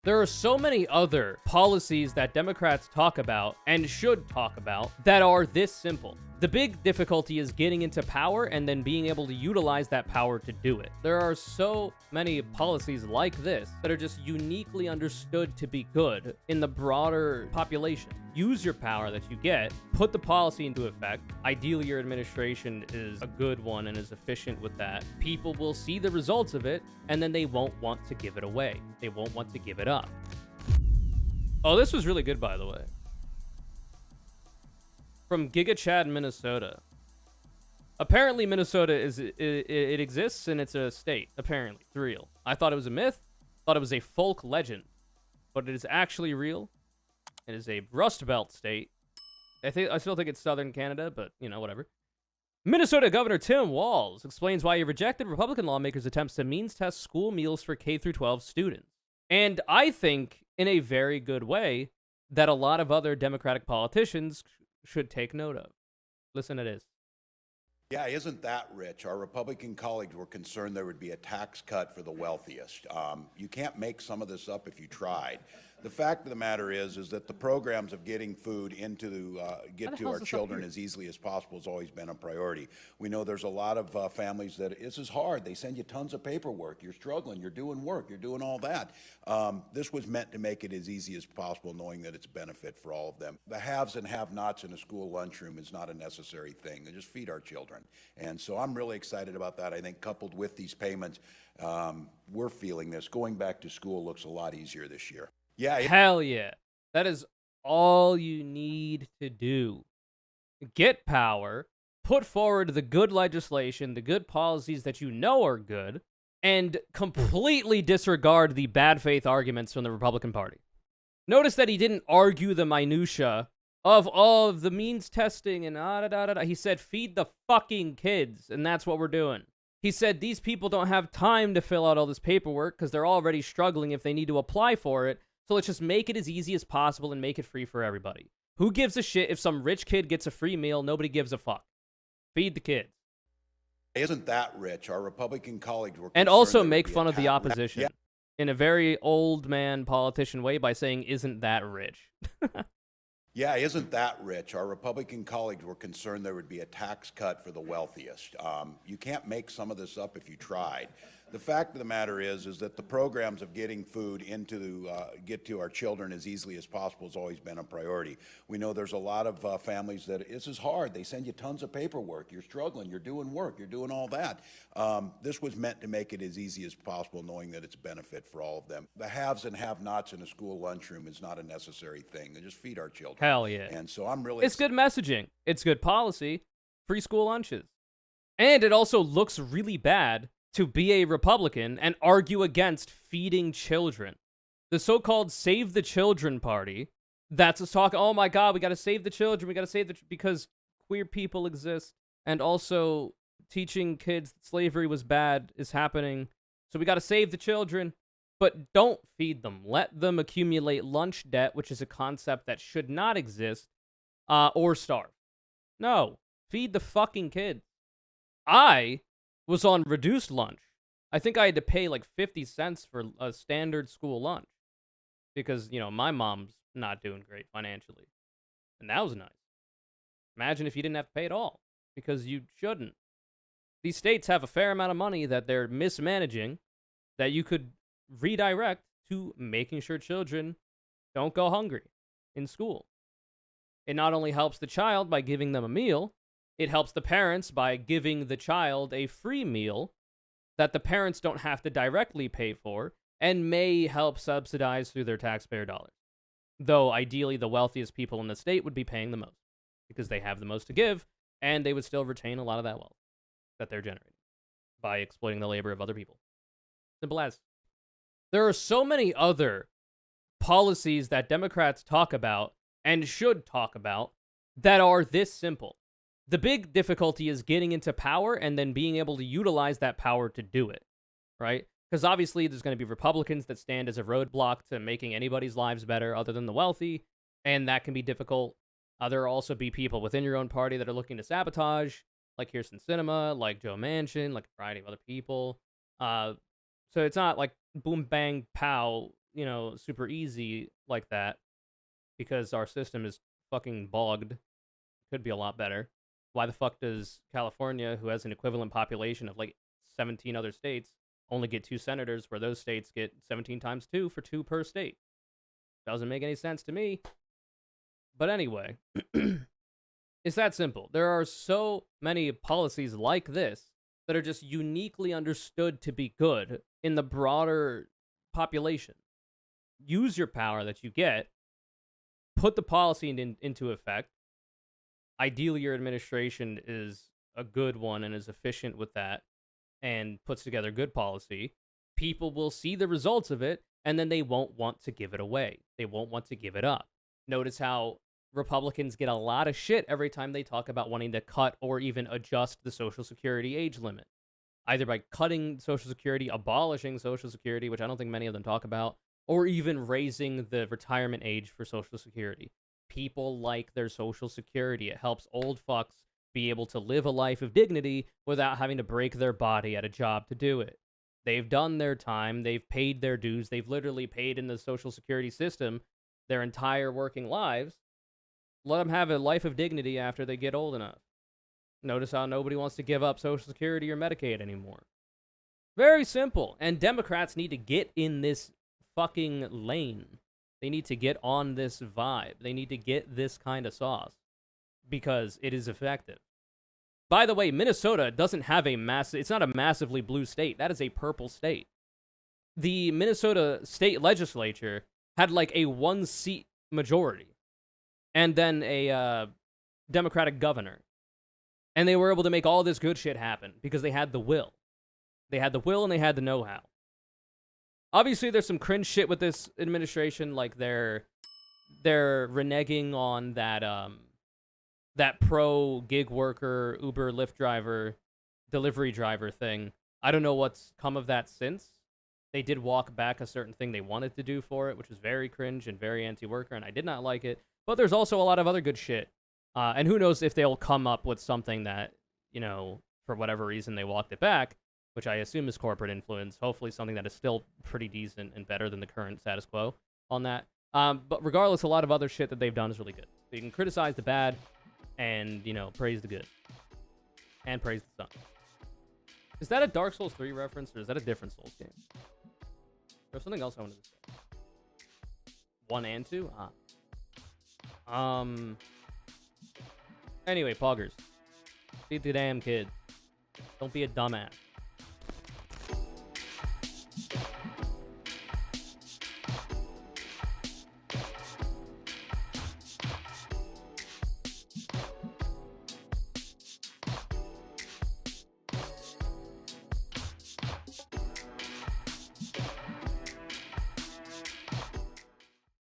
There are so many other policies that Democrats talk about and should talk about that are this simple. The big difficulty is getting into power and then being able to utilize that power to do it. There are so many policies like this that are just uniquely understood to be good in the broader population. Use your power that you get, put the policy into effect. Ideally, your administration is a good one and is efficient with that. People will see the results of it, and then they won't want to give it away. They won't want to give it up. Oh, this was really good, by the way. From Giga Chad, Minnesota. Apparently, Minnesota it exists and it's a state. Apparently, it's real. I thought it was a myth. Thought it was a folk legend, but it is actually real. It is a Rust Belt state. I still think it's southern Canada, but you know, whatever. Minnesota Governor Tim Walz explains why he rejected Republican lawmakers' attempts to means test school meals for K-12 students. And I think, in a very good way, that a lot of other Democratic politicians should take note of. Listen to this. Yeah, isn't that rich? Our Republican colleagues were concerned there would be a tax cut for the wealthiest. You can't make some of this up if you tried. The fact of the matter is that the programs of getting food into get to our children as easily as possible has always been a priority. We know there's a lot of families that this is hard. They send you tons of paperwork. You're struggling. You're doing work. You're doing all that. This was meant to make it as easy as possible, knowing that it's a benefit for all of them. The haves and have-nots in a school lunchroom is not a necessary thing. They just feed our children. And so I'm really excited about that. I think coupled with these payments, we're feeling this. Going back to school looks a lot easier this year. Yeah. Hell yeah. That is all you need to do. Get power, put forward the good legislation, the good policies that you know are good, and completely disregard the bad faith arguments from the Republican Party. Notice that he didn't argue the minutia of all of the means testing and He said, feed the fucking kids, and that's what we're doing. He said, these people don't have time to fill out all this paperwork because they're already struggling if they need to apply for it. So let's just make it as easy as possible and make it free for everybody. Who gives a shit if some rich kid gets a free meal? Nobody gives a fuck. Feed the kids. Isn't that rich? Our Republican colleagues were and also make fun of the opposition in a very old man politician way by saying, isn't that rich? Yeah, isn't that rich? Our Republican colleagues were concerned there would be a tax cut for the wealthiest. You can't make some of this up if you tried. The fact of the matter is that the programs of getting food get to our children as easily as possible has always been a priority. We know there's a lot of families that this is hard. They send you tons of paperwork. You're struggling. You're doing work. You're doing all that. This was meant to make it as easy as possible, knowing that it's a benefit for all of them. The haves and have-nots in a school lunchroom is not a necessary thing. They just feed our children. Hell yeah. And so I'm really... It's good messaging. It's good policy. Free school lunches. And it also looks really bad to be a Republican and argue against feeding children. The so-called Save the Children party, that's us talking, oh my god, we gotta save the children, we gotta save the... because queer people exist, and also teaching kids that slavery was bad is happening, so we gotta save the children. But don't feed them. Let them accumulate lunch debt, which is a concept that should not exist, or starve. No. Feed the fucking kids. I was on reduced lunch. I think I had to pay like 50 cents for a standard school lunch. Because, you know, my mom's not doing great financially. And that was nice. Imagine if you didn't have to pay at all. Because you shouldn't. These states have a fair amount of money that they're mismanaging that you could redirect to making sure children don't go hungry in school. It not only helps the child by giving them a meal, it helps the parents by giving the child a free meal that the parents don't have to directly pay for and may help subsidize through their taxpayer dollars. Though ideally the wealthiest people in the state would be paying the most because they have the most to give and they would still retain a lot of that wealth that they're generating by exploiting the labor of other people. Simple as. There are so many other policies that Democrats talk about and should talk about that are this simple. The big difficulty is getting into power and then being able to utilize that power to do it, right? Because obviously there's going to be Republicans that stand as a roadblock to making anybody's lives better other than the wealthy, and that can be difficult. There will also be people within your own party that are looking to sabotage, like Kirsten Sinema, like Joe Manchin, like a variety of other people. So it's not like boom, bang, pow, super easy like that because our system is fucking bogged. Could be a lot better. Why the fuck does California, who has an equivalent population of like 17 other states, only get 2 senators where those states get 17 times 2 for 2 per state? Doesn't make any sense to me. But anyway, it's that simple. There are so many policies like this that are just uniquely understood to be good in the broader population. Use your power that you get, put the policy into effect. Ideally, your administration is a good one and is efficient with that and puts together good policy. People will see the results of it, and then they won't want to give it away. They won't want to give it up. Notice how Republicans get a lot of shit every time they talk about wanting to cut or even adjust the Social Security age limit. Either by cutting Social Security, abolishing Social Security, which I don't think many of them talk about, or even raising the retirement age for Social Security. People like their Social Security. It helps old fucks be able to live a life of dignity without having to break their body at a job to do it. They've done their time. They've paid their dues. They've literally paid in the Social Security system their entire working lives. Let them have a life of dignity after they get old enough. Notice how nobody wants to give up Social Security or Medicaid anymore. Very simple. And Democrats need to get in this fucking lane. They need to get on this vibe. They need to get this kind of sauce because it is effective. By the way, Minnesota doesn't have it's not a massively blue state. That is a purple state. The Minnesota state legislature had like a 1-seat majority and then a Democratic governor. And they were able to make all this good shit happen because they had the will. They had the will and they had the know-how. Obviously, there's some cringe shit with this administration, like they're reneging on that pro gig worker, Uber, Lyft driver, delivery driver thing. I don't know what's come of that since. They did walk back a certain thing they wanted to do for it, which was very cringe and very anti-worker, and I did not like it. But there's also a lot of other good shit. And who knows if they'll come up with something that, for whatever reason they walked it back, which I assume is corporate influence. Hopefully something that is still pretty decent and better than the current status quo on that. But regardless, a lot of other shit that they've done is really good. So you can criticize the bad and, praise the good. And praise the sun. Is that a Dark Souls 3 reference, or is that a different Souls game? There's something else I wanted to say. 1 and 2? Anyway, poggers. Feed the damn kid. Don't be a dumbass.